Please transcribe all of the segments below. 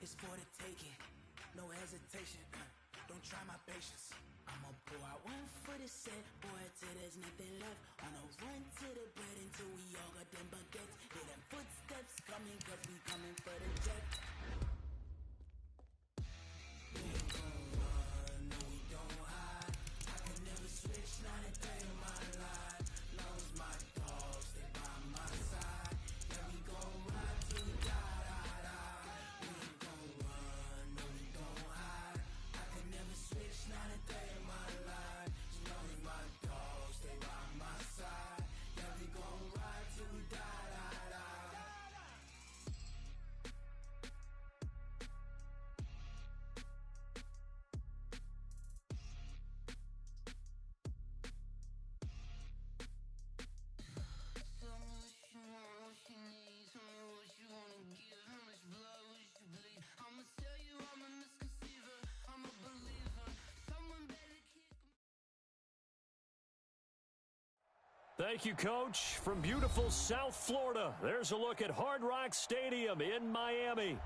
It's for the taking, no hesitation. Don't try my patience. I'ma pull out one for the set, boy, till there's nothing left. On a run to the bed until we all got them baguettes. Hear them footsteps coming, cause we coming for the jet. We ain't gon' run, no we don't hide. I can never switch, not a day in my life. Long as my dogs, they by my side. Yeah, we gon' ride till we die. We ain't gon' run, no we don't hide. I can never switch, not a day in my life. As long as my dogs, they by my side. Yeah, we gon' ride till we die. Thank you, Coach. From beautiful South Florida, there's a look at Hard Rock Stadium in Miami.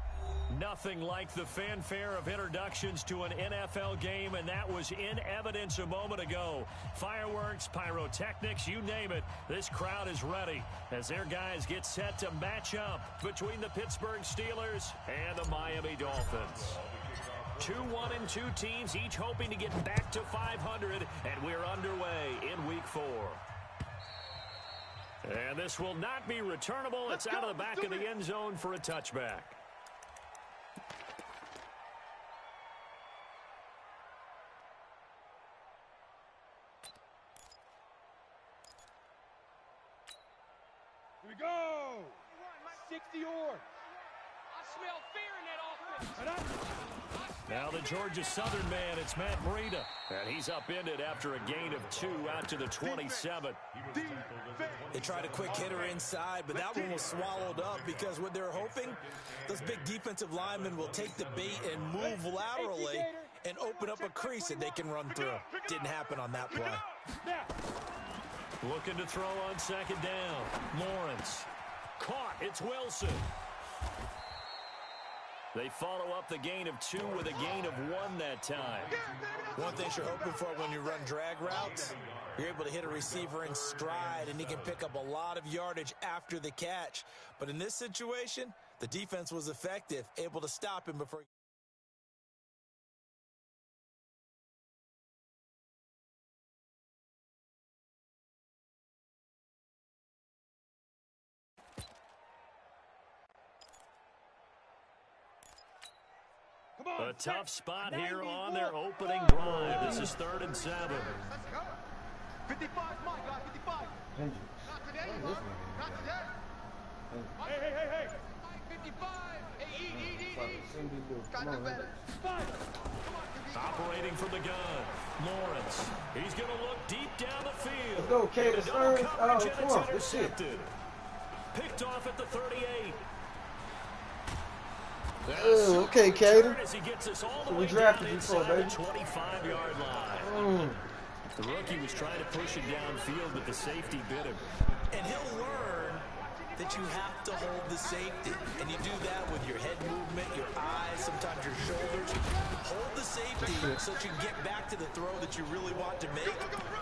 Nothing like the fanfare of introductions to an NFL game, and that was in evidence a moment ago. Fireworks, pyrotechnics, you name it. This crowd is ready as their guys get set to match up between the Pittsburgh Steelers and the Miami Dolphins. 2-1-2 teams, each hoping to get back to 500, and we're underway in Week 4. And this will not be returnable. It's out of the back of the end zone for a touchback. Here we go. 60 yards. I smell fear in that offense. Now the Georgia Southern man, it's Matt Breida. And he's upended after a gain of 2 out to the 27. They tried a quick hitter inside, but that one was swallowed up because what they're hoping, those big defensive linemen will take the bait and move laterally and open up a crease that they can run through. Didn't happen on that play. Looking to throw on second down. Lawrence. Caught. It's Wilson. They follow up the gain of 2 with a gain of 1 that time. One thing you're hoping for when you run drag routes, you're able to hit a receiver in stride, and he can pick up a lot of yardage after the catch. But in this situation, the defense was effective, able to stop him before. A tough spot here on their opening drive. This is 3rd and 7. 55, my guy, 55. Not today, not today. Hey. 55. Hey, eat. Got no better. Operating from the gun. Lawrence. He's going to look deep down the field. Let's go, Caden Stearns. Oh, come on. Good shit. Picked off at the 38. Okay, Caden. So we drafted you for, baby. 25-yard line. The rookie was trying to push it downfield, but the safety bit him. And he'll learn that you have to hold the safety. And you do that with your head movement, your eyes, sometimes your shoulders. Hold the safety so that you can get back to the throw that you really want to make.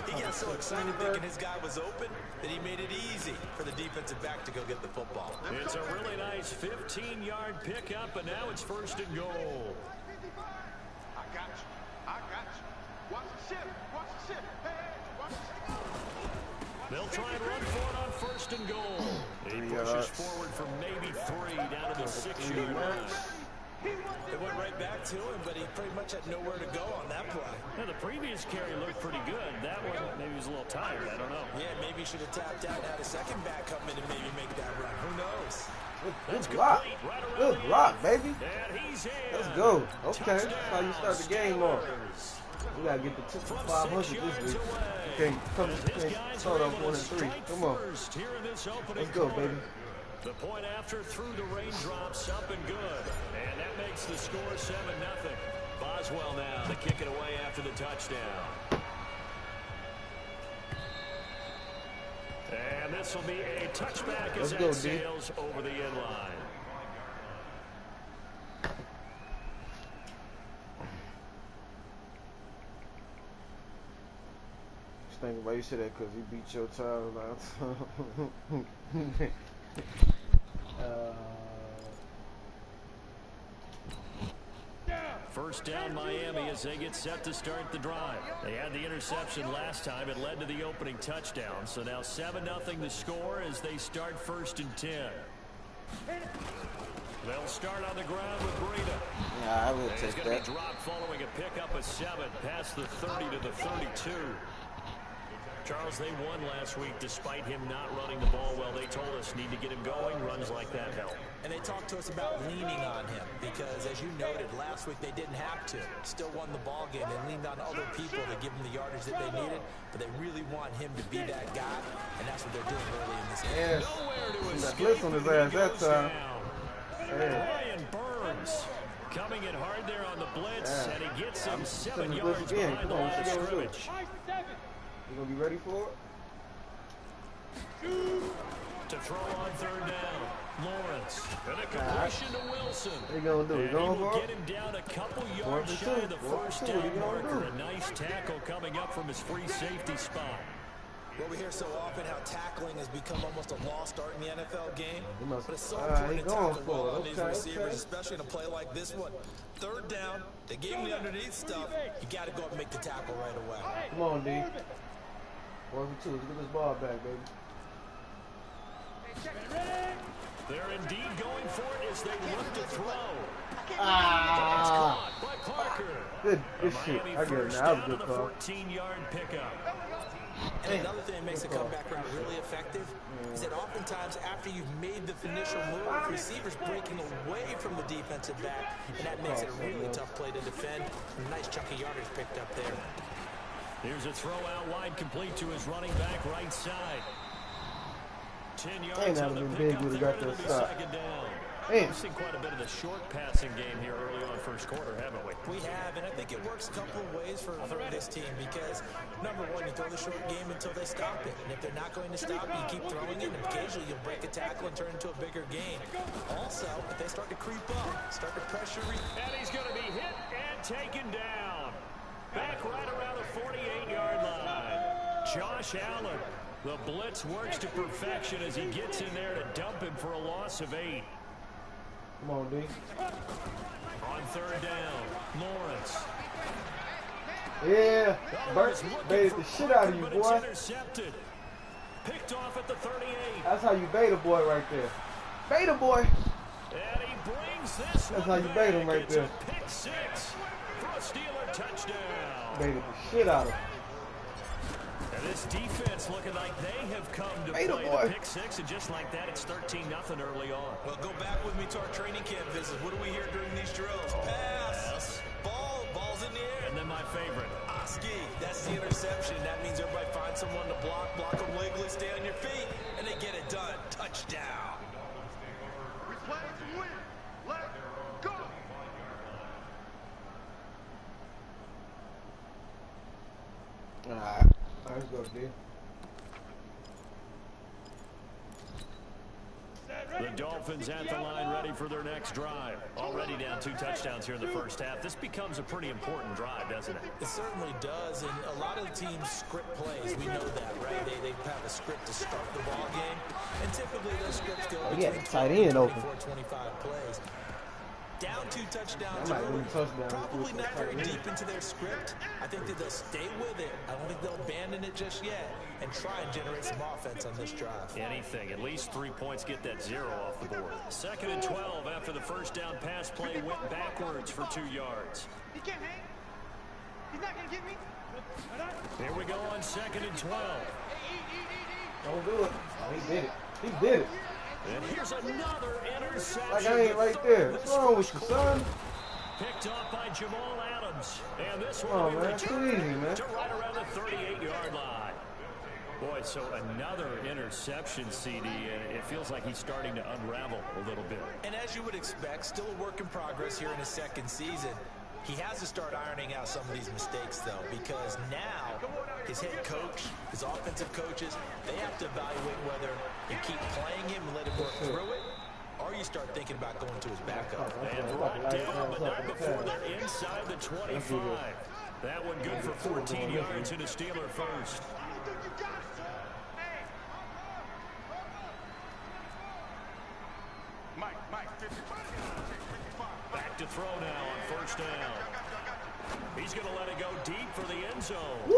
He got so excited thinking his guy was open that he made it easy for the defensive back to go get the football. It's a really nice 15-yard pickup, and now it's 1st and goal. I got you. Watch the ship. Hey, watch the ship. They'll try and run for it on 1st and goal. He pushes forward for maybe 3 down to the 6-yard line. It went right back to him, but he pretty much had nowhere to go on that play. Yeah, the previous carry looked pretty good. That one, maybe he was a little tired. I don't know. Yeah, maybe he should have tapped out and had a second back come in and maybe make that run. Who knows? Good rock. Good rock, baby. Let's go. Okay, that's how you start the game off. We got to get the 500 this week. Can't start off 1 and 3. Come on. Let's go, baby. The point after through the raindrops, up and good. And that makes the score 7-0. Boswell now to kick it away after the touchdown. And this will be a touchback as it sails over the end line. thinking about you said that because he beat your child last time. First down Miami as they get set to start the drive. They had the interception last time. It led to the opening touchdown. So now 7-0 the score as they start 1st and 10. They'll start on the ground with Breida. Yeah, I will take that. He's going to be dropped following a pickup of 7 past the 30 to the 32. Charles, they won last week despite him not running the ball well. They told us need to get him going. Runs like that help. And they talked to us about leaning on him because, as you noted, last week they didn't have to. Still won the ball game. They leaned on other people to give them the yardage that they needed, but they really want him to be that guy, and that's what they're doing early in this game. Yes. Nowhere to That escape. blitz on his ass that time. Brian Burns coming in hard there on the blitz, and he gets him 7 yards behind the line of scrimmage. You gonna be ready for it? To throw on 3rd down, Lawrence. And a completion to Wilson. What you gonna do? You And he going will for get it? him down a couple yards shy of the first down marker. A nice tackle coming up from his free safety spot. Well, we hear so often how tackling has become almost a lost art in the NFL game. But it's so he important to going tackle for well it. on these receivers, especially in a play like this one. 3rd down, they gave him the underneath stuff. You got to go up and make the tackle right away. Come on, D. 1 for 2. Let's get this ball back, baby. They're indeed going for it as they look to throw. Ah! Caught by Parker. Good shit. Miami I get it first now. That down was to good the call. 14-yard pickup. And another thing that makes the comeback run really effective is that oftentimes after you've made the initial move, receivers breaking away from the defensive back, and that makes it a really tough play to defend. A nice chunk of yardage picked up there. Here's a throw out wide complete to his running back right side. 10 yards on the pickup there, it'll be 2nd down. We've seen quite a bit of the short passing game here early on 1st quarter, haven't we? We have, and I think it works a couple of ways for this team because, number one, you throw the short game until they stop it. And if they're not going to stop it, you keep throwing it, and occasionally you'll break a tackle and turn it into a bigger game. Also, if they start to creep up, start to pressure. And he's going to be hit and taken down. Back right around the 48-yard line. Josh Allen. The blitz works to perfection as he gets in there to dump him for a loss of 8. Come on, D. On 3rd down, Lawrence. Yeah. Burt baited the shit out of you, boy. Intercepted. Picked off at the 38. That's how you bait a boy right there. Bait a boy. And he brings this That's one how you bait him back. right It's there. a pick 6 for a Steeler touchdown. Baited the shit out of him. And this defense looking like they have come to Bait a play boy. the pick 6, and just like that, it's 13-0 early on. Well, go back with me to our training camp visit. What do we hear during these drills? Pass. Ball's in the air. And then my favorite. Ski, that's the interception. That means everybody finds someone to block them legally, stay on your feet, and they get it done. Touchdown. We play to win. Let's go. Alright. Let's go, D. The Dolphins at the line ready for their next drive. Already down 2 touchdowns here in the first half. This becomes a pretty important drive, doesn't it? It certainly does, and a lot of the teams script plays. We know that, right? They have a script to start the ball game, and typically those scripts go between 24, 25 plays. Down 2 touchdowns early, probably not very deep into their script. I think that they'll stay with it. I don't think they'll abandon it just yet and try and generate some offense on this drive. Anything. At least 3 points, get that 0 off the board. 2nd and 12 after the first down pass play went backwards for 2 yards. He can't hang. He's not going to get me. Here we go on 2nd and 12. Don't do it. Oh, he did it. He did it. And here's another interception. Like I ain't right there. What's wrong with you, son? Picked off by Jamal Adams. And this one will be returned to right around the 38-yard line. Boy, so another interception, CD, and it feels like he's starting to unravel a little bit. And as you would expect, still a work in progress here in his 2nd season. He has to start ironing out some of these mistakes, though, because now his head coach, his offensive coaches, they have to evaluate whether you keep playing him and let him work through it, or you start thinking about going to his backup. And brought down, but not before they're inside the 25. That one good for 14 yards and a Steeler first. He's going to let it go deep for the end zone. Woo!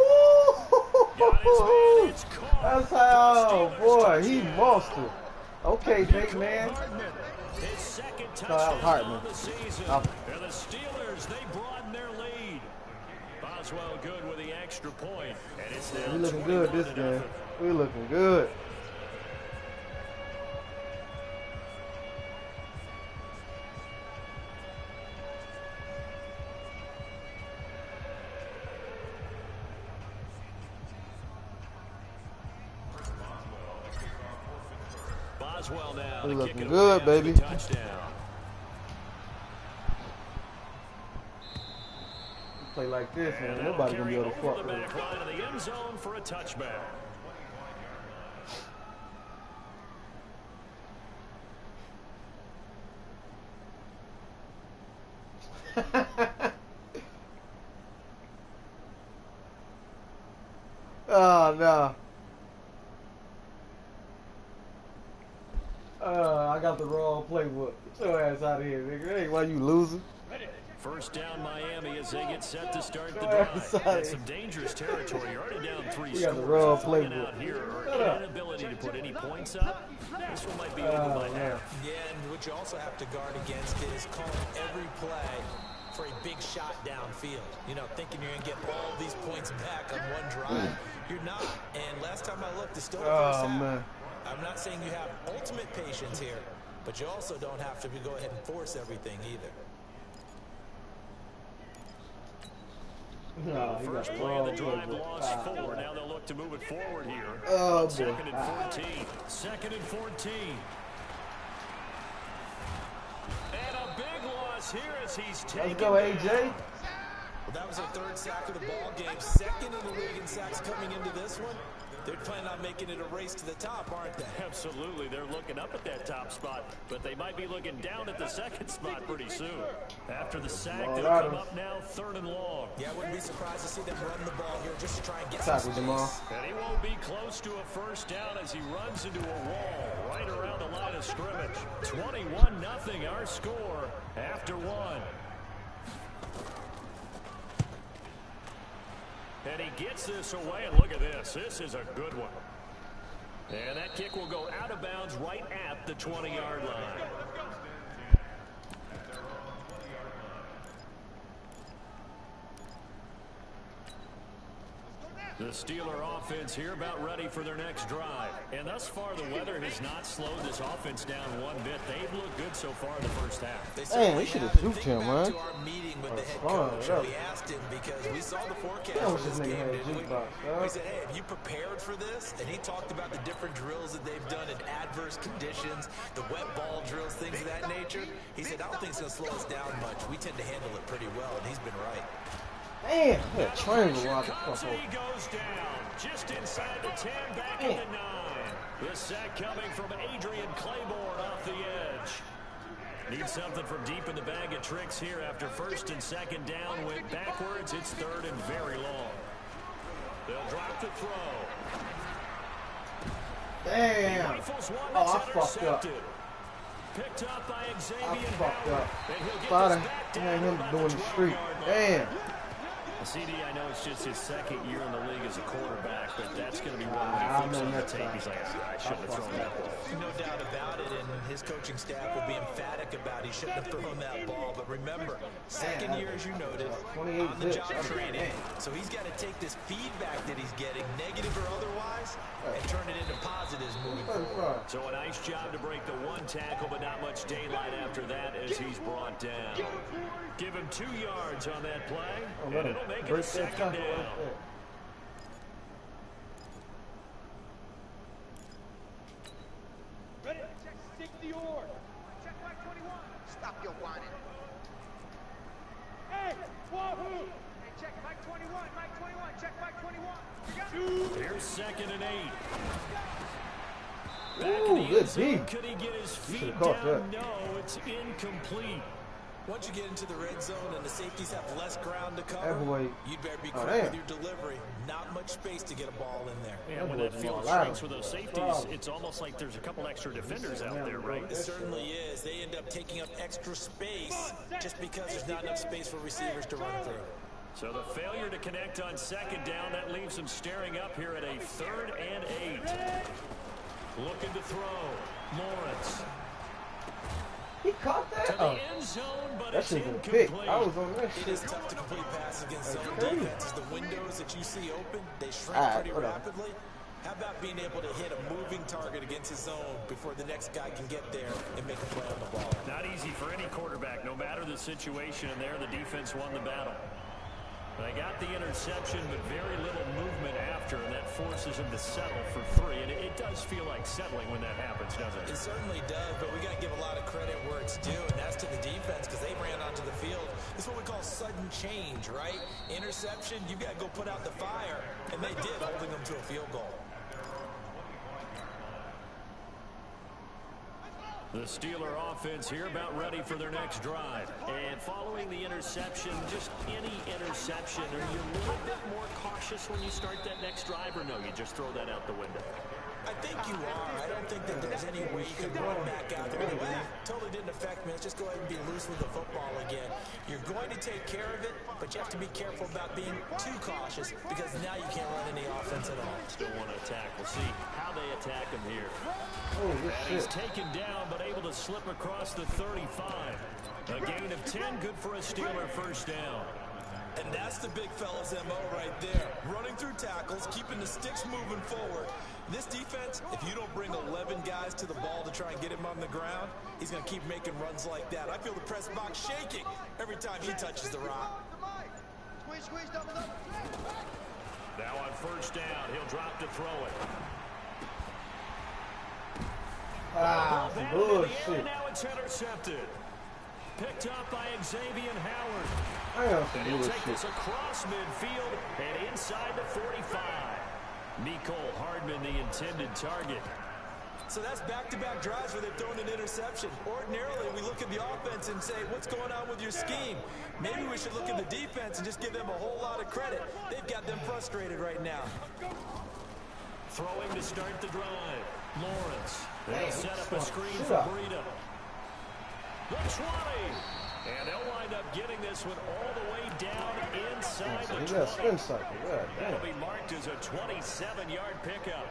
That's how, boy, he monster. Okay, big man. His second that was touchdown Hartman. of the season. And the Steelers, they broaden their lead. Boswell good with the extra point. And it's now We looking good this game. We looking good. Boswell now We to looking kick it good, away baby. after the touchdown. Play like this, man. And Nobody gonna be able to over fuck the with it. back line of the end zone for a touchback. Oh no. I got the wrong playbook. Get your ass out of here, nigga. Hey, why you losing? First down Miami as they get set to start the drive. That's some dangerous territory. You're already down 3 You got the scores. wrong Looking playbook. out here, or inability to put any points up. This one might be over by half. Yeah, and what you also have to guard against is calling every play for a big shot downfield. You know, thinking you're going to get all these points back on one drive. You're not. And last time I looked, it's still the first half. Man. I'm not saying you have ultimate patience here, but you also don't have to go ahead and force everything either. No, he got First the play of wrong the drive playbook. lost 4. Now they'll look to move it forward here. Oh, boy. Second and 14. Second and 14. And a big loss here as he's taken. Let's go, AJ. Well, that was their third sack of the ball game. Second in the league in sacks coming into this one. They're planning on making it a race to the top, aren't they? Absolutely. They're looking up at that top spot, but they might be looking down at the second spot pretty soon. After the sack, they'll come up now 3rd and long. Yeah, I wouldn't be surprised to see them run the ball here just to try and get some Tackle space. Jamal. And he won't be close to a first down as he runs into a wall right around the line of scrimmage. 21-0 our score after 1. And he gets this away, and look at this. This is a good one. And that kick will go out of bounds right at the 20-yard line. The Steeler offense here about ready for their next drive. And thus far, the weather has not slowed this offense down one bit. They've looked good so far in the first half. Damn, we should have juked him, man. To our meeting with the head Fun, coach, yeah. we asked him because we saw the forecast I for wish this this nigga game, had a didn't we? jukebox, We dog. said, hey, have you prepared for this? And he talked about the different drills that they've done in adverse conditions, the wet ball drills, things of that nature. He said, I don't think it's going to slow us down much. We tend to handle it pretty well, and he's been right. Damn, that triangle lock the fuck He over. goes down just inside the 10, back at the 9. The sack coming from Adrian Claiborne off the edge. Need something from deep in the bag of tricks here after first and second down went backwards. It's 3rd and very long. They'll drop the throw. Damn. Rifles one Oh, that's I fucked up. intercepted. Picked up by I Xavier fucked Howard. up. And he'll get Thought this I back had down him about doing the 12 street. yard line. Damn. CD, I know it's just his second year in the league as a quarterback, but that's going to be one when I he flips know on the next tape. time. He's like, I shouldn't have thrown that ball. No doubt about it, and his coaching staff will be emphatic about he shouldn't have thrown that ball. But remember, second year, as you noted, 28 on the job zips. training. So he's got to take this feedback that he's getting, negative or otherwise, and turn it into positives moving forward. So a nice job to break the one tackle, but not much daylight after that as he's brought down. Give him 2 yards on that play, and it'll make it a second down. Ready? Check 60 or. Check Mike 21. Stop your whining. Hey, Wahoo! Hey, check Mike 21. Mike 21. Check Mike 21. You got it? Here's 2nd and 8. Ooh, Back in the good end zone. D. Could he get his feet should've caught down? that. No, it's incomplete. Once you get into the red zone and the safeties have less ground to cover, That boy. you'd better be Oh, quick damn. with your delivery. Not much space to get a ball in there. Yeah, when boy's that field more shrinks with lateral. those safeties, it's almost like there's a couple extra defenders out there, right? It certainly is. They end up taking up extra space just because there's not enough space for receivers to run through. So the failure to connect on second down, that leaves him staring up here at a 3rd and 8. Looking to throw. Lawrence. He caught that? To the end zone, but that it's shit's a incomplete. pick. I was on that It shit. is tough to complete passes against zone crazy. defenses. The windows that you see open, they shrink pretty rapidly. How about being able to hit a moving target against his zone before the next guy can get there and make a play on the ball? Not easy for any quarterback, no matter the situation, and there the defense won the battle. They got the interception, but very little movement after, and that forces him to settle for 3. And it does feel like settling when that happens, doesn't it? It certainly does, but we got to give a lot of credit where it's due, and that's to the defense because they ran onto the field. It's what we call sudden change, right? Interception, you got to go put out the fire, and they did, holding them to a field goal. The Steeler offense here about ready for their next drive. And following the interception, just any interception, are you a little bit more cautious when you start that next drive, or no, you just throw that out the window? I think you are. I don't think that there's any way you can run back out there and go, totally didn't affect me. Let's just go ahead and be loose with the football again. You're going to take care of it, but you have to be careful about being too cautious because now you can't run any offense at all. Still want to attack. We'll see how they attack him here. Oh, And he's shit. taken down, but able to slip across the 35. A gain of 10, good for a Steeler first down. And that's the big fella's MO right there. Running through tackles, keeping the sticks moving forward. This defense, if you don't bring 11 guys to the ball to try and get him on the ground, he's going to keep making runs like that. I feel the press box shaking every time he touches the rock. Now on first down, he'll drop to throw it. Ah, Batted some into the air, bullshit. now it's intercepted. Picked up by Xavier Howard. I am some And he'll take bullshit. this across midfield and inside the 45. Nicole Hardman, the intended target. So that's back-to-back drives where they've thrown an interception. Ordinarily, we look at the offense and say, what's going on with your scheme? Maybe we should look at the defense and just give them a whole lot of credit. They've got them frustrated right now. Throwing to start the drive. Lawrence. They'll set up a screen Shut for up. Breida. The 20. And they'll wind up getting this one all the way down inside the 20. You got a spin cycle. God That'll damn. be marked as a 27-yard pickup.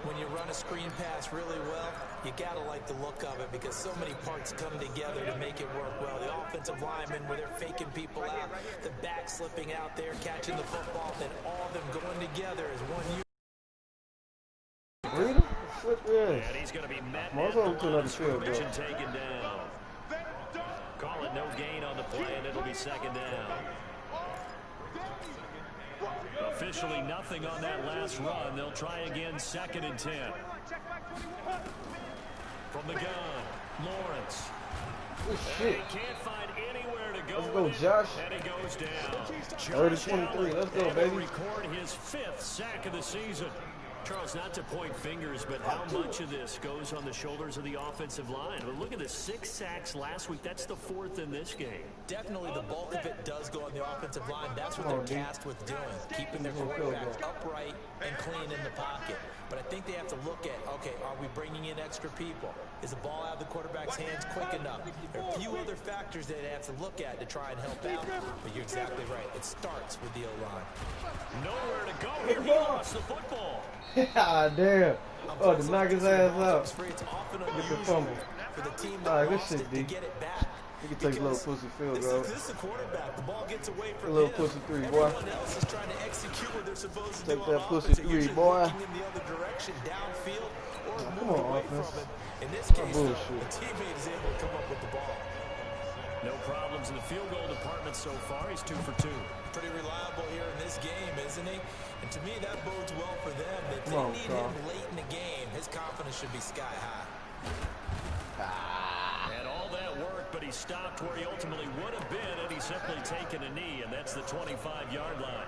When you run a screen pass really well, you got to like the look of it because so many parts come together to make it work well. The offensive linemen, where they're faking people out, the back slipping out there, catching the football, then all of them going together as one unit. Breida? Flip this. And he's going to be met Most at of them the couldn't line have of the field scrimmage goal. and taken down. Call it no gain on the play, and it'll be second down. Officially nothing on that last run. They'll try again, 2nd and 10. From the gun, Lawrence. Good And shit. he can't find anywhere to go. Let's go, with it, Josh. And he goes down. 30-23. Let's go, And baby. he'll record his 5th sack of the season. Charles, not to point fingers, but how much of this goes on the shoulders of the offensive line? But look at the 6 sacks last week. That's the 4th in this game. Definitely the bulk of it does go on the offensive line. That's what they're tasked with doing, keeping their quarterbacks upright and clean in the pocket. But I think they have to look at, okay, are we bringing in extra people? Is the ball out of the quarterback's hands quick enough? There are a few other factors that they have to look at to try and help out. But you're exactly right. It starts with the O-line. Nowhere to go here. He lost the football. Ah, damn. Oh, to knock his ass out. It's often Get the unusual fumble. for the team All right, that good lost shit, it D. to get it back. You can take a little pussy field This goal. is the quarterback. The ball gets away from A little him. pussy 3, boy. Everyone else is trying to execute what they're supposed to Take do that on pussy offense. 3, They're usually boy. looking in the other direction, downfield, or Come moving on, away offense. from it. In this case, Some though, bullshit. the teammate is able to come up with the ball. No problems in the field goal department so far. He's 2 for 2. Pretty reliable here in this game, isn't he? And to me, that bodes well for them. If they Come on, need Carl. him late in the game, his confidence should be sky high. And all that work, but he stopped where he ultimately would have been had he simply taken a knee, and that's the 25-yard line.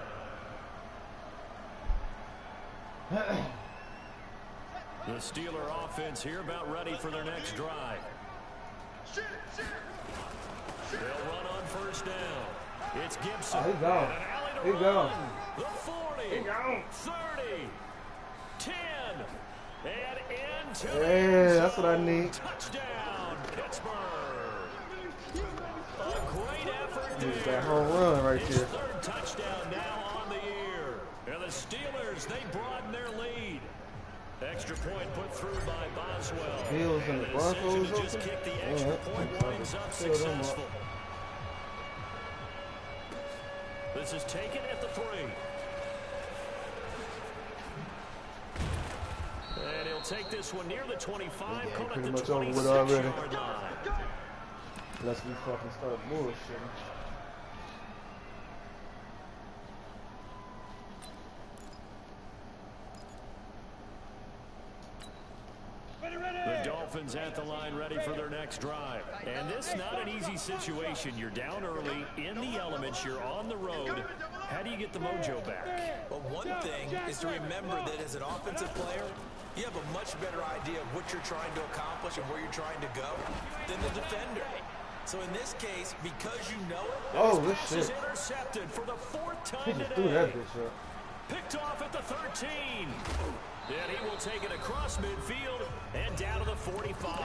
The Steeler offense here about ready for their next drive. They'll run on first down. It's Gibson. Oh, he gone. And an alley to He run. gone. The 40. He gone. 30. 10. And into the Yeah, end that's what I zone. need. Touchdown, Pittsburgh. A great effort Use there. that home run right It's there. 3rd touchdown now on the year. And the Steelers, they broaden their lead. Extra point put through by Boswell. Bills and the Broncos decision to just kick the extra point winds up successful. This is taken at the 3. And he'll take this one near the 25, Yeah, caught at pretty the much over with 26-yard line. Unless we fucking start bullshitting. The Dolphins at the line ready for their next drive. And this not an easy situation. You're down early, in the elements, you're on the road. How do you get the mojo back? Well, one thing is to remember that as an offensive player, you have a much better idea of what you're trying to accomplish and where you're trying to go than the defender. So in this case, because you know it, Oh, this is shit. intercepted for the 4th He time just threw that today. bitch up. Picked off at the 13. And he will take it across midfield and down to the 45.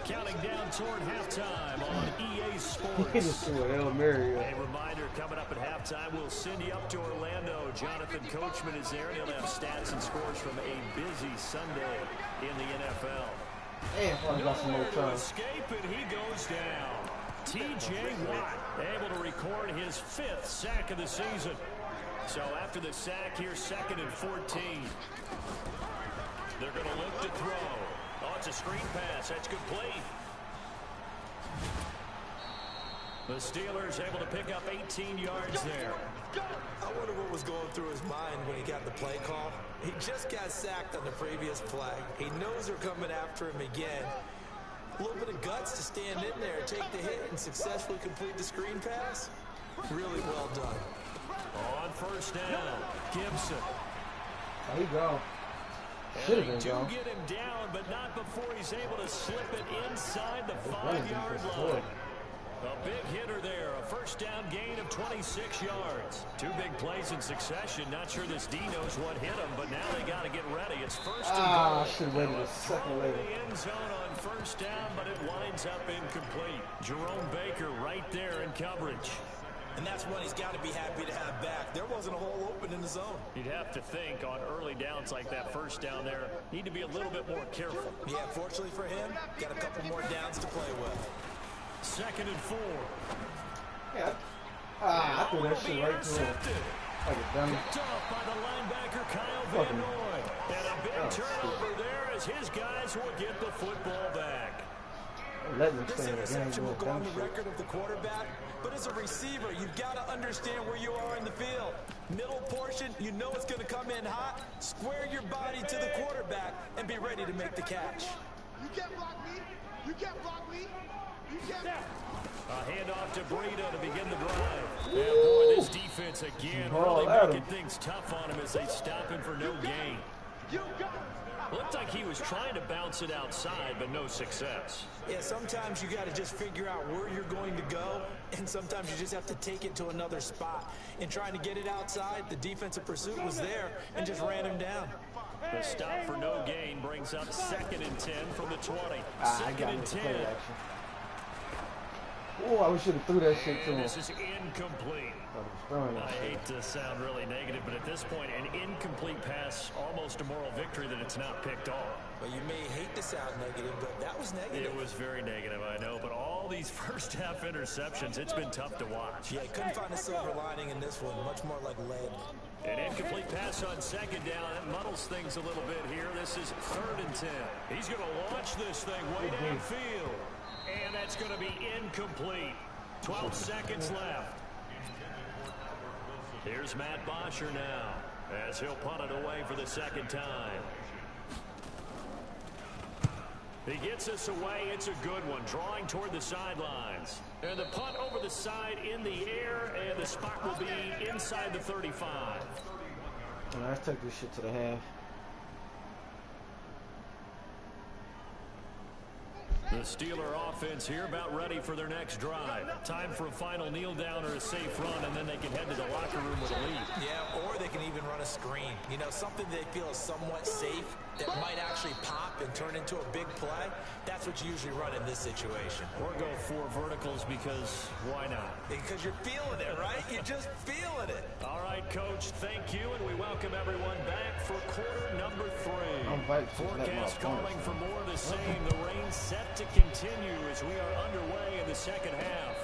Counting down toward halftime on EA Sports. He just threw a Hail Mary up. A reminder, coming up at halftime, we'll send you up to Orlando. Jonathan Coachman is there, and he'll have stats and scores from a busy Sunday in the NFL. Damn, probably got some more Nowhere to time. escape, and he goes down. T.J. Watt able to record his 5th sack of the season. So after the sack here, 2nd and 14. They're going to look to throw. Oh, it's a screen pass. That's complete. The Steelers able to pick up 18 yards there. I wonder what was going through his mind when he got the play call. He just got sacked on the previous play. He knows they're coming after him again. A little bit of guts to stand in there, take the hit, and successfully complete the screen pass. Really well done. On first down, Gibson. Oh, he gone. Should have They been do gone. get him down, but not before he's able to slip it inside the 5-yard line. A big hitter there, a first down gain of 26 yards. 2 big plays in succession. Not sure this D knows what hit him, but now they got to get ready. It's first and Ah, I goal. should have waited a second later. The end zone on first down, but it winds up incomplete. Jerome Baker right there in coverage. And that's one he's got to be happy to have back. There wasn't a hole open in the zone. You'd have to think on early downs like that first down there, need to be a little bit more careful. Yeah, fortunately for him, got a couple more downs to play with. 2nd and 4. Yeah. Ah, I threw that shit right to him. Intercepted. Like a dummy. Picked off by the linebacker Kyle Van Noy. And a big turnover there as his guys will get the football back. Let me This stay in the game. interception will go Dumb on the shit. record of the quarterback, but as a receiver, you've got to understand where you are in the field. Middle portion, you know it's going to come in hot. Square your body to the quarterback and be ready to make the catch. You can't block me. You can't block me. You can't. A handoff to Breida to begin the drive. And boy, this defense again really making things tough on him as they stop him for no gain. You got it. Looked like he was trying to bounce it outside, but no success. Yeah, sometimes you got to just figure out where you're going to go, and sometimes you just have to take it to another spot. In trying to get it outside, the defensive pursuit was there and just ran him down. The stop for no gain brings up 2nd and 10 from the 20. Ah, I 2nd got and it. 10. Play action. Oh, I should have threw that shit to And him. this is incomplete. I was throwing that I shit. hate to sound really negative, but at this point, an incomplete pass, almost a moral victory that it's not picked off. Well, you may hate to sound negative, but that was negative. It was very negative, I know, but all these first half interceptions, it's been tough to watch. Yeah, couldn't find a silver lining in this one. Much more like lead. An incomplete pass on 2nd down. That muddles things a little bit here. This is 3rd and 10. He's going to launch this thing way downfield. And that's going to be incomplete. 12 seconds left. Here's Matt Bosher now as he'll punt it away for the 2nd time. He gets us away. It's a good one, drawing toward the sidelines. And the punt over the side in the air, and the spot will be inside the 35. All right, let's take this shit to the half. The Steeler offense here about ready for their next drive. Time for a final kneel down or a safe run, and then they can head to the locker room with a lead. Yeah, or they can even run a screen. You know, something they feel is somewhat safe that might actually pop and turn into a big play. That's what you usually run in this situation. Or go 4 verticals because why not? Because you're feeling it, right? You're just feeling it. All right, Coach, thank you, and we welcome everyone back for quarter number 3. Forecast calling for more of the same. The rain's set to continue as we are underway in the second half.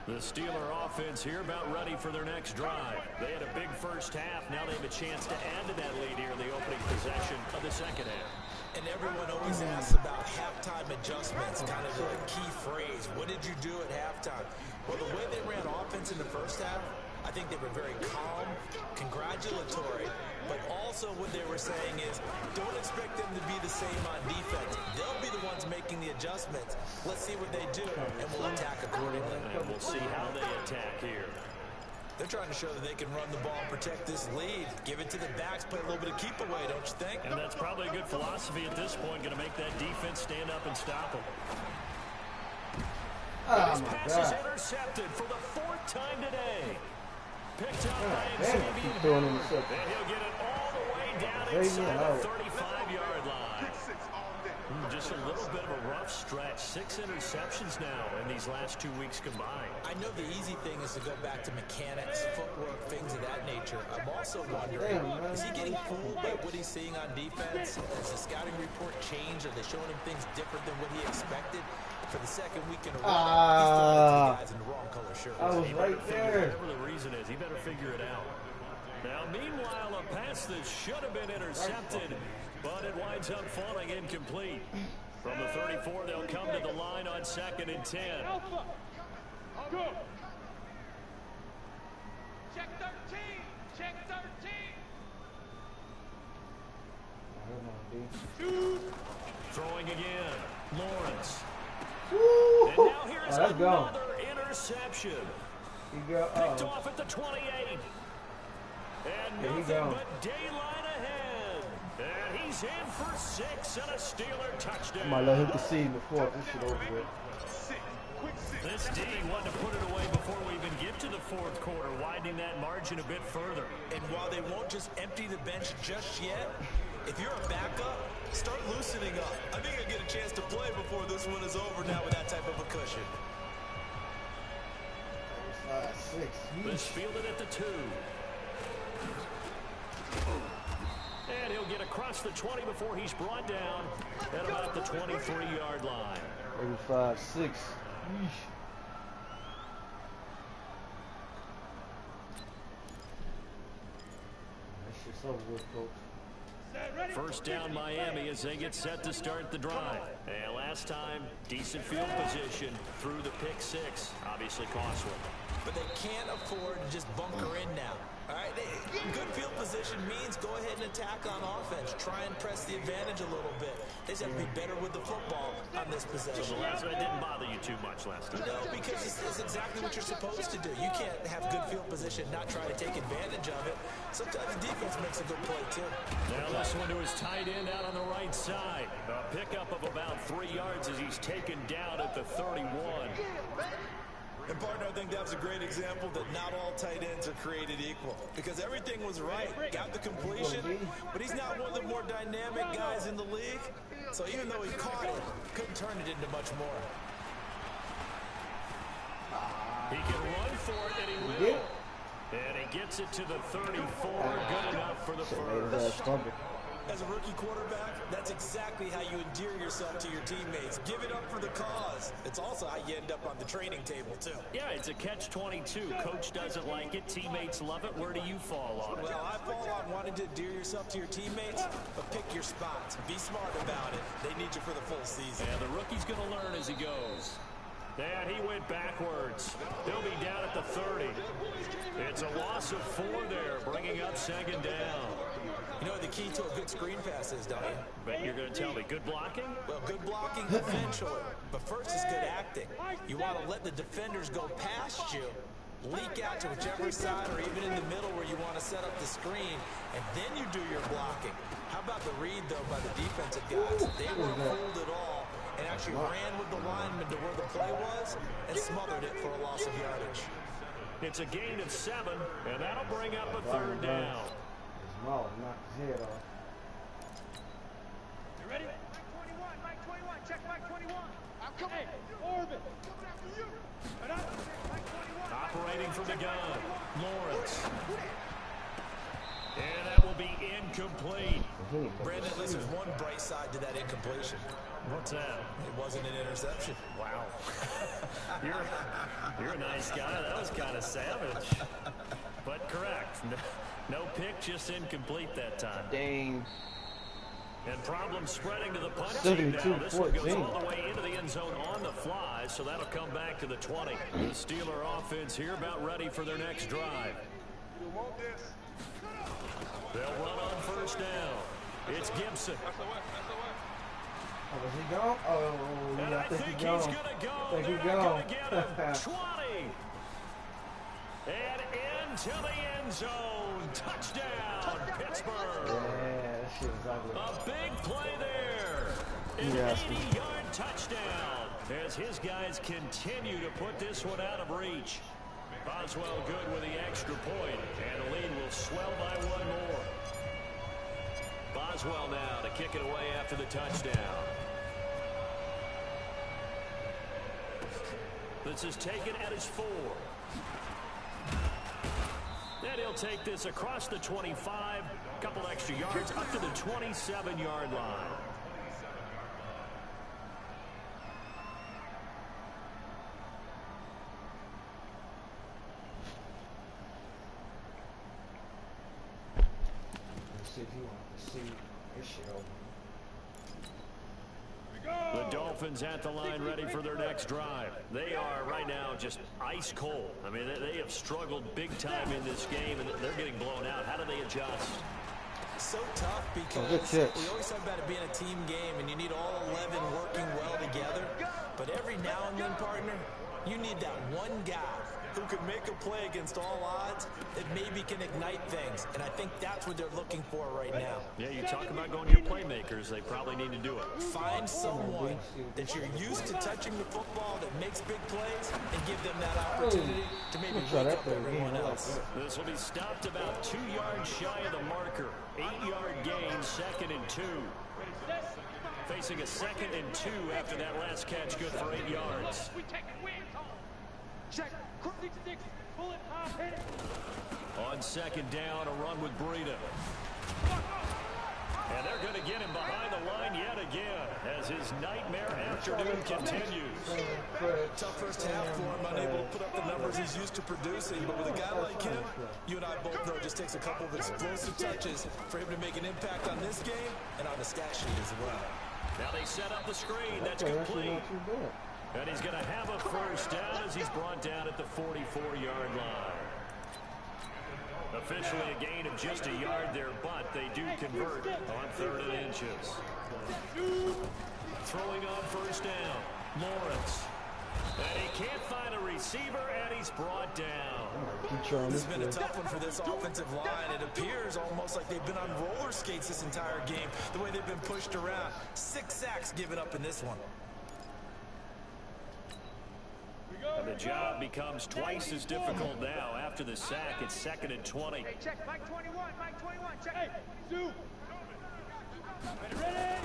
The Steeler offense here about ready for their next drive. They had a big first half. Now they have a chance to add to that lead here in the opening possession of the second half. And everyone always asks about halftime adjustments, kind of the key phrase. What did you do at halftime? Well, the way they ran offense in the first half, I think they were very calm, congratulatory, but also what they were saying is don't expect them to be the same on defense. They'll be the ones making the adjustments. Let's see what they do, and we'll attack accordingly. And we'll see how they attack here. They're trying to show that they can run the ball and protect this lead. Give it to the backs, play a little bit of keep away, don't you think? And that's probably a good philosophy at this point, going to make that defense stand up and stop them. This pass is intercepted for the 4th time today. Picked up by Xavier. And he'll get it all the way down inside the 35-yard line. Just a little bit of a rough stretch. 6 interceptions now in these last 2 weeks combined. I know the easy thing is to go back to mechanics, footwork, things of that nature. I'm also wondering, is he getting fooled by what he's seeing on defense? Has the scouting report changed? Are they showing him things different than what he expected? For the second week in a row, he's throwing it to the guys in the wrong color shirt. I was right there. Whatever the reason is, he better figure it out. Now, meanwhile, a pass that should have been intercepted, but it winds up falling incomplete. From the 34, they'll come to the line on 2nd and 10. Alpha. Go. Check 13. Check 13. Throwing again. Lawrence. Woo! And now here's let's go. another interception. Picked off at the 28. And nothing but daylight ahead. And he's in for 6 and a Steeler touchdown. I might let him concede before this shit over with. This D wanted to put it away before we even get to the 4th quarter, widening that margin a bit further. And while they won't just empty the bench just yet, if you're a backup, start loosening up. I think I'll get a chance to play before this one is over now with that type of a cushion. 5, 6. Let's field it at the 2. And he'll get across the 20 before he's brought down at about the 23-yard line. 35, 6. Yeesh. That shit's over with, Coach. First down Miami as they get set to start the drive. And last time, decent field position through the pick 6. Obviously costly. But they can't afford to just bunker in now. All right, good field position means go ahead and attack on offense. Try and press the advantage a little bit. They just have to be better with the football on this possession. So the last one didn't bother you too much last time. No, because it's exactly what you're supposed to do. You can't have good field position, not try to take advantage of it. Sometimes the defense makes a good play, too. Now this one to his tight end out on the right side. A pickup of about 3 yards as he's taken down at the 31. And, partner, I think that's a great example that not all tight ends are created equal. Because everything was right. Got the completion, but he's not one of the more dynamic guys in the league. So even though he caught it, couldn't turn it into much more. He can run for it, and he will. And he gets it to the 34. Good enough for the first. As a rookie quarterback, that's exactly how you endear yourself to your teammates. Give it up for the cause. It's also how you end up on the training table, too. Yeah, it's a catch-22. Coach doesn't like it. Teammates love it. Where do you fall on it? Well, I fall on wanting to endear yourself to your teammates, but pick your spots. Be smart about it. They need you for the full season. And the rookie's going to learn as he goes. And he went backwards. He'll be down at the 30. It's a loss of 4 there, bringing up 2nd down. You know what the key to a good screen pass is, don't you? But you're going to tell me, good blocking? Well, good blocking eventually. But first is good acting. You want to let the defenders go past you, leak out to whichever side or even in the middle where you want to set up the screen, and then you do your blocking. How about the read, though, by the defensive guys? They weren't fooled at all and actually ran with the lineman to where the play was and smothered it for a loss of yardage. It's a gain of 7, and that'll bring up a 3rd down. His mouth knocked his head off. You ready? Mike 21, check Mike 21. I'm coming. Hey, Orbit. Coming after you. Mike 21. Operating from the gun, Lawrence. And that will be incomplete. Brandon, at least there's one bright side to that incompletion. What's that? It wasn't an interception. Wow. You're a nice guy. That was kind of savage. But correct. No pick, just incomplete that time. Dang. And problems spreading to the punch team now. This one goes all the way into the end zone on the fly, so that'll come back to the 20. The Steeler offense here about ready for their next drive. They'll run on 1st down. It's Gibson. Oh, is he gone? Oh, yeah, I think he's gone. going to go. I think They're he's not gone. going to get him. 20. And into the end zone. Touchdown, Pittsburgh. Yeah, that shit is ugly. A big play there. An 80-yard touchdown as his guys continue to put this one out of reach. Boswell good with the extra point, and the lead will swell by 1 more. Boswell now to kick it away after the touchdown. This is taken at his 4. And he'll take this across the 25, a couple extra yards up to the 27-yard line. See if you want to see this shit over. The Dolphins at the line ready for their next drive. They are right now just ice cold. I mean, they have struggled big time in this game, and they're getting blown out. How do they adjust? So tough because we always talk about it being a team game, and you need all 11 working well together. But every now and then, partner, you need that one guy who can make a play against all odds that maybe can ignite things. And I think that's what they're looking for right now. Yeah, you talk about going to your playmakers. They probably need to do it. Find someone that you're used to touching the football that makes big plays and give them that opportunity to maybe wake up everyone else. This will be stopped about 2 yards shy of the marker. 8-yard gain, 2nd and 2. Facing a 2nd and 2 after that last catch, good for 8 yards. We take it, win. Check. Quick 6, bullet, pop, hit it. On 2nd down, a run with Breida. And they're going to get him behind the line yet again as his nightmare afternoon continues. Tough first half for him, unable to put up the numbers he's used to producing. But with a guy like him, you and I both know it just takes a couple of explosive touches for him to make an impact on this game and on the stat sheet as well. Now they set up the screen. That's complete. And he's going to have a 1st down as he's brought down at the 44-yard line. Officially a gain of just a yard there, but they do convert on 3rd and inches. Throwing on 1st down, Lawrence. And he can't find a receiver, and he's brought down. This has been a tough one for this offensive line. It appears almost like they've been on roller skates this entire game, the way they've been pushed around. 6 sacks given up in this one. And the job becomes twice as difficult now. After the sack, it's 2nd and 20. Hey, check Mike 21, check. Hey, Sue. Ready?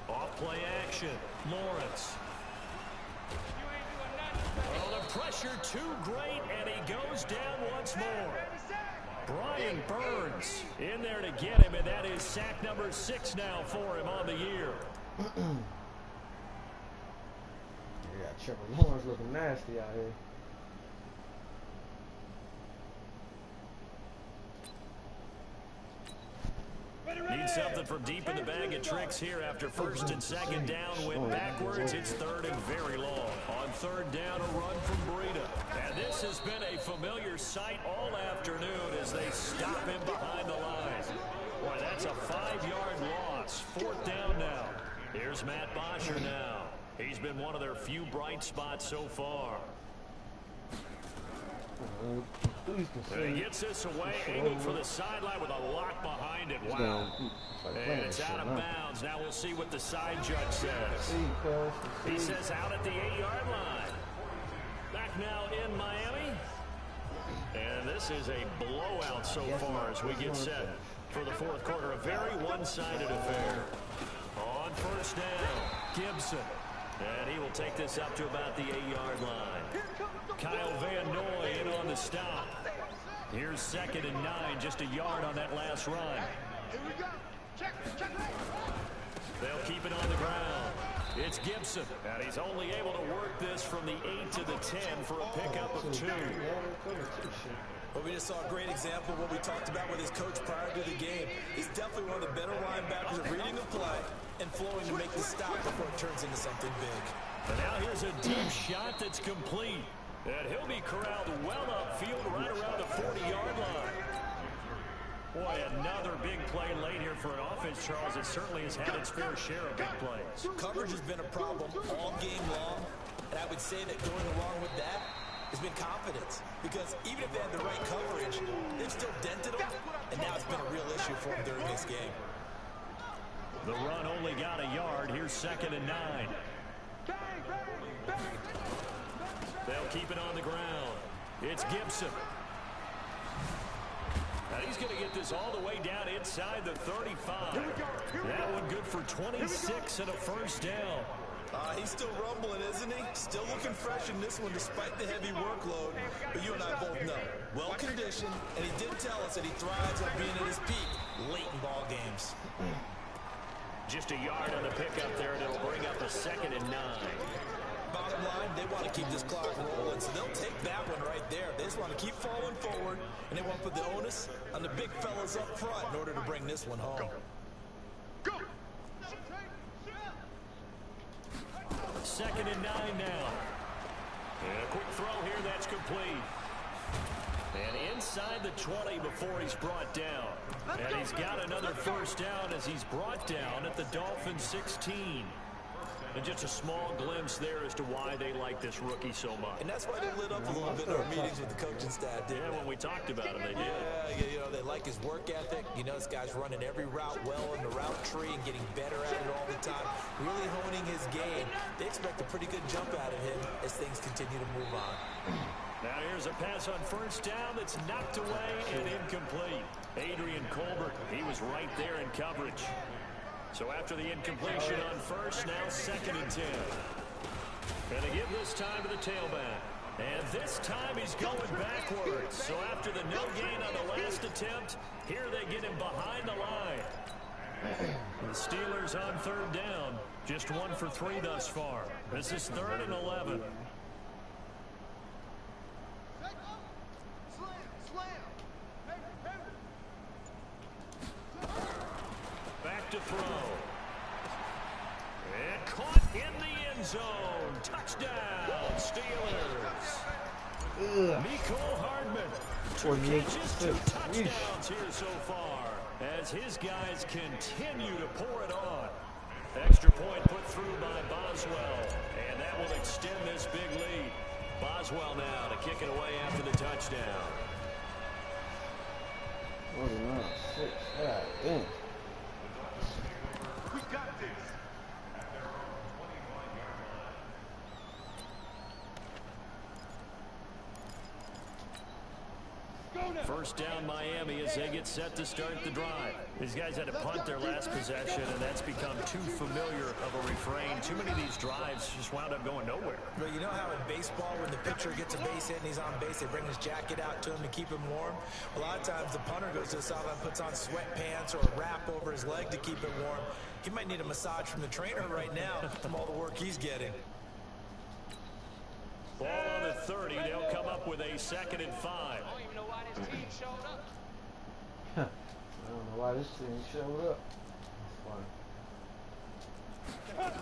Off play action, Lawrence. You ain't doing nothing. Oh, the pressure too great, and he goes down once more. Brian Burns in there to get him, and that is sack number 6 now for him on the year. Yeah, Trevor Lawrence looking nasty out here. Need something from deep in the bag of tricks here after 1st and 2nd down. Went backwards. It's 3rd and very long. On 3rd down, a run from Breida. And this has been a familiar sight all afternoon as they stop him behind the line. Boy, that's a 5-yard loss. 4th down now. Here's Matt Bosher now. He's been one of their few bright spots so far. And he gets this away, aiming for the sideline with a lock behind it. Wow. And it's out of bounds. Now we'll see what the side judge says. He says out at the 8-yard line. Back now in Miami. And this is a blowout so far as we get set for the fourth quarter. A very one-sided affair. On first down, Gibson. And he will take this up to about the 8-yard line. Kyle Van Noy in on the stop. Here's 2nd and 9, just a yard on that last run. Here we go. Check. They'll keep it on the ground. It's Gibson, and he's only able to work this from the 8 to the 10 for a pickup of 2. Well, we just saw a great example of what we talked about with his coach prior to the game. He's definitely one of the better linebackers at reading the play and flowing to make the stop before it turns into something big. And now here's a deep shot that's complete. And he'll be corralled well upfield right around the 40-yard line. Boy, another big play late here for an offense, Charles. It certainly has had its fair share of big plays. Coverage has been a problem all game long, and I would say that going along with that has been confidence. Because even if they had the right coverage, they've still dented them, and now it's been a real issue for them during this game. The run only got a yard. Here's 2nd and 9. They'll keep it on the ground. It's Gibson. Now he's going to get this all the way down inside the 35. That one good for 26 and a first down. He's still rumbling, isn't he? Still looking fresh in this one despite the heavy workload. But you and I both know, well-conditioned, and he did tell us that he thrives on being at his peak late in ball games. Just a yard on the pickup there, and it'll bring up a 2nd and 9. Bottom line, they want to keep this clock rolling, so they'll take that one right there. They just want to keep falling forward, and they want to put the onus on the big fellas up front in order to bring this one home. Go. 2nd and 9 now. And a quick throw here, that's complete. And inside the 20 before he's brought down. And he's got another first down as he's brought down at the Dolphins 16. And just a small glimpse there as to why they like this rookie so much. And that's why they lit up a little bit in our meetings with the coaching staff, didn't they? When we talked about him, they did. Yeah, you know, they like his work ethic. You know, this guy's running every route well in the route tree and getting better at it all the time. Really honing his game. They expect a pretty good jump out of him as things continue to move on. Now here's a pass on first down that's knocked away and incomplete. Adrian Colbert, he was right there in coverage. So after the incompletion on first, now 2nd and 10. And they give this time to the tailback. And this time he's going backwards. So after the no gain on the last attempt, here they get him behind the line. The Steelers on 3rd down. Just 1 for 3 thus far. This is 3rd and 11. Back to throw. And caught in the end zone. Touchdown, Steelers. Mecole Hardman. 2 catches, 2 touchdowns here so far as his guys continue to pour it on. Extra point put through by Boswell, and that will extend this big lead. Boswell now to kick it away after the touchdown. 49-6. God damn. We got this. First down Miami as they get set to start the drive. These guys had to punt their last possession, and that's become too familiar of a refrain. Too many of these drives just wound up going nowhere. But you know how in baseball, when the pitcher gets a base hit and he's on base, they bring his jacket out to him to keep him warm? A lot of times the punter goes to the sideline, puts on sweatpants or a wrap over his leg to keep him warm. He might need a massage from the trainer right now from all the work he's getting. Ball on the 30. They'll come up with a 2nd and 5. I don't even know why this team showed up. I don't know why this team showed up. That's funny.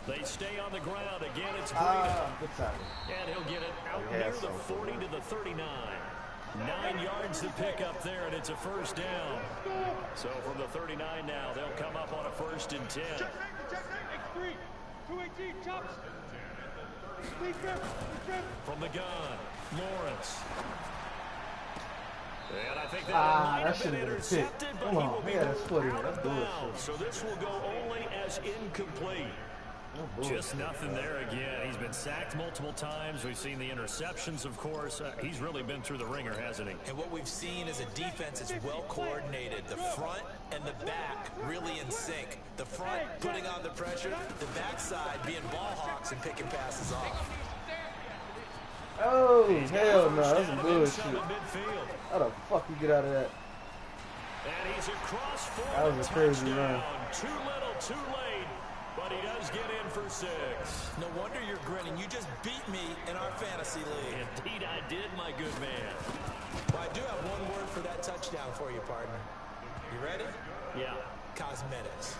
They stay on the ground. Again, it's Breida. Good tackle. And he'll get it out near the 40 to the 39. 9 yards to pick up there, and it's a first down. So from the 39 now, they'll come up on a 1st and 10. X3, 218, chops. From the gun, Lawrence. And I think that might have been intercepted, but he will be out of bounds. So this will go only as incomplete. Just nothing there again. He's been sacked multiple times. We've seen the interceptions, of course. He's really been through the ringer, hasn't he? And what we've seen is a defense that's well coordinated. The front and the back really in sync. The front putting on the pressure, the backside being ball hawks and picking passes off. Oh, hell no. That's some bullshit. How the fuck you get out of that? And he's across for that was a crazy run. Too little, too late. But he does get in for 6. No wonder you're grinning. You just beat me in our fantasy league. Indeed I did, my good man. Well, I do have one word for that touchdown for you, partner. You ready? Yeah. Cosmetics.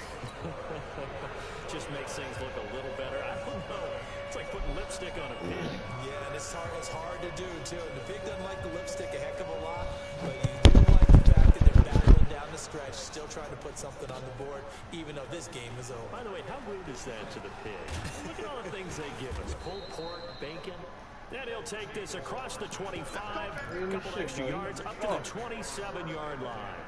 Just makes things look a little better. I don't know. It's like putting lipstick on a pig. Yeah, and it's hard to do, too. And the pig doesn't like the lipstick a heck of a lot, but you do like the fact that they're battling down the stretch, still trying to put something on the board, even though this game is over. By the way, how rude is that to the pig? Look at all the things they give us. Pulled pork, bacon. Then he'll take this across the 25, a couple extra yards, up to the 27-yard line.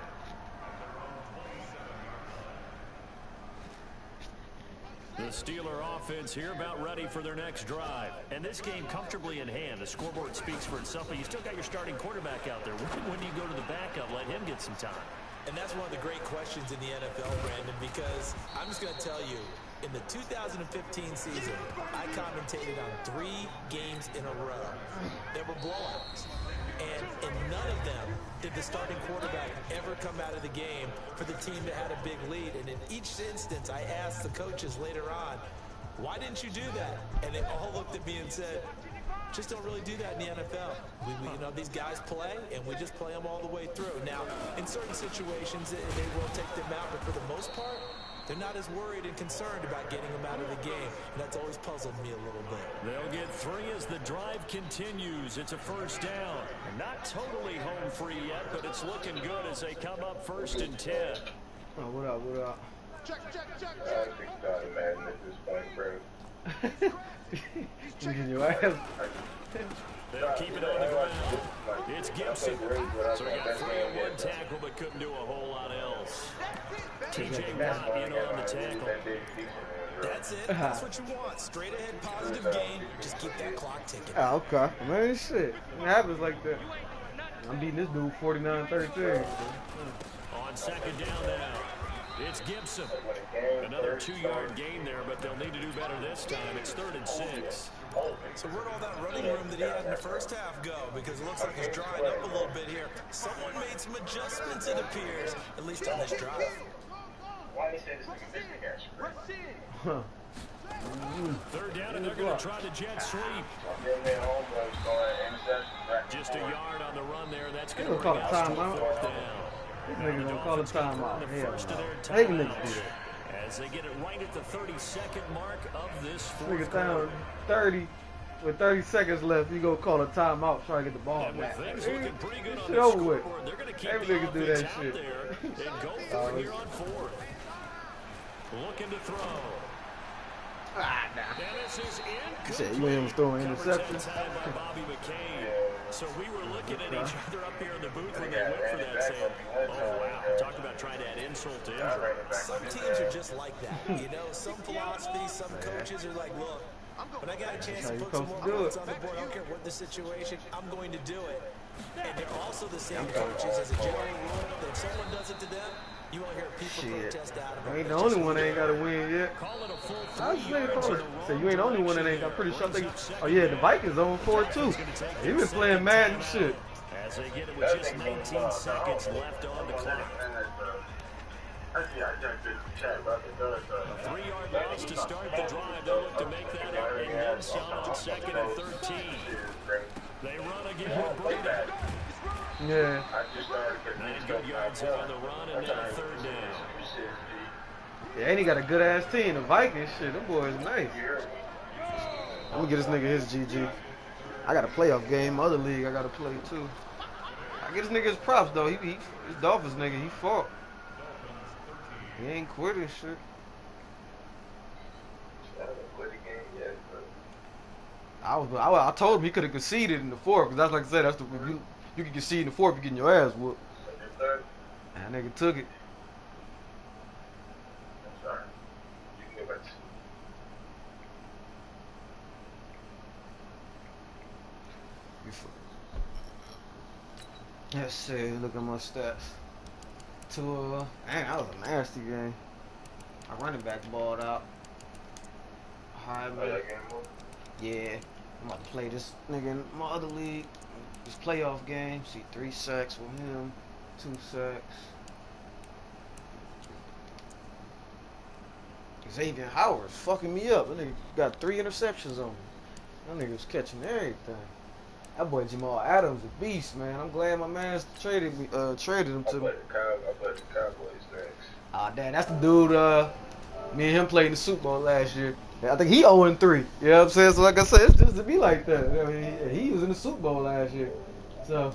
The Steeler offense here about ready for their next drive. And this game comfortably in hand. The scoreboard speaks for itself, but you still got your starting quarterback out there. When do you go to the backup? Let him get some time. And that's one of the great questions in the NFL, Brandon, because I'm just going to tell you, in the 2015 season, I commentated on 3 games in a row. There were blowouts. And in none of them did the starting quarterback ever come out of the game for the team that had a big lead. And in each instance, I asked the coaches later on, why didn't you do that? And they all looked at me and said, just don't really do that in the NFL. You know, these guys play, and we just play them all the way through. Now, in certain situations, they will take them out, but for the most part, they're not as worried and concerned about getting them out of the game, and that's always puzzled me a little bit. They'll get 3 as the drive continues. It's a first down. Not totally home free yet, but it's looking good as they come up 1st and 10. Oh, what up, what up? Check. I think Donnie Madden at this point, bro. You get your ass. They'll keep it on the ground. It's Gibson. So he got 3 on one tackle, but couldn't do a whole lot else. TJ Watt in on the tackle. That's it. That's what you want. Straight ahead, positive game. Just keep that clock ticking. Oh, okay. Man, shit. It happens like that. I'm beating this dude 49-33. On 2nd down now. It's Gibson. Another 2-yard gain there, but they'll need to do better this time. It's 3rd and 6. So where'd all that running room that he had in the first half go? Because it looks like it's drying up a little bit here. Someone made some adjustments, it appears, at least on this drive. Huh. 3rd down, and they're going to try the jet sweep. Just a yard on the run there. That's going to bring us to 4th down. These niggas don't call a timeout. First of their Hell no. timeouts as they get it right at the 32nd mark of this Nigga 4th down quarter. 30 with 30 seconds left. You go call a timeout, try to get the ball And with back. things looking pretty good on Shit the over with. scoreboard, they're going to keep Every the nigga do offense that out shit. there and go for it here on 4th. Looking to throw. Ah, nah. And this is You said incomplete. you ain't was throwing Coverage interceptions. outside by Bobby McCain. So we were looking at each other up here in the booth when they went for that, saying, oh, wow. Talk about trying to add insult to injury. Some teams are just like that. You know, some philosophies, some coaches are like, look, when I got a chance to put some more points on the board, I don't care what the situation, I'm going to do it. And they're also the same coaches as a general rule that if someone does it to them, you won't hear people protest out of it. I ain't the only one that ain't got to win yet. Call it a full I was 3 saying, yards in the so wrong you ain't the only one that ain't. I'm pretty sure they. Oh yeah, the Vikings on 4-2. He been playing Madden shit. As they get it with just 19 seconds left on the clock. A 3-yard loss to start the drive. They'll look to make that up and then some on 2nd and 13. They run again with Brady. Yeah. 9 good yards here on the run, and now 3rd down. Yeah, and he got a good ass team. The Vikings shit, them boys nice. I'm gonna get this nigga his GG. I got a playoff game, other league I gotta play too. I get this nigga his props though. He this Dolphins nigga, he fought. He ain't quit his shit. I told him he could have conceded in the fourth, because that's like I said, that's you can concede in the fourth, you getting your ass whooped. That nigga took it. Sorry. You can go back to. Let's see, look at my stats. Dang, that was a nasty game. My running back balled out. Highway. Yeah, I'm about to play this nigga in my other league. This playoff game. See 3 sacks with him, 2 sacks. Xavier Howard's fucking me up. That nigga got 3 interceptions on me. That nigga was catching everything. That boy Jamal Adams a beast, man. I'm glad my man traded him to me. I play the Cowboys next. Ah, damn, that's the dude. Me and him played in the Super Bowl last year. I think he 0-3. You know what I'm saying? So like I said, it's just to be like that. I mean, he was in the Super Bowl last year. So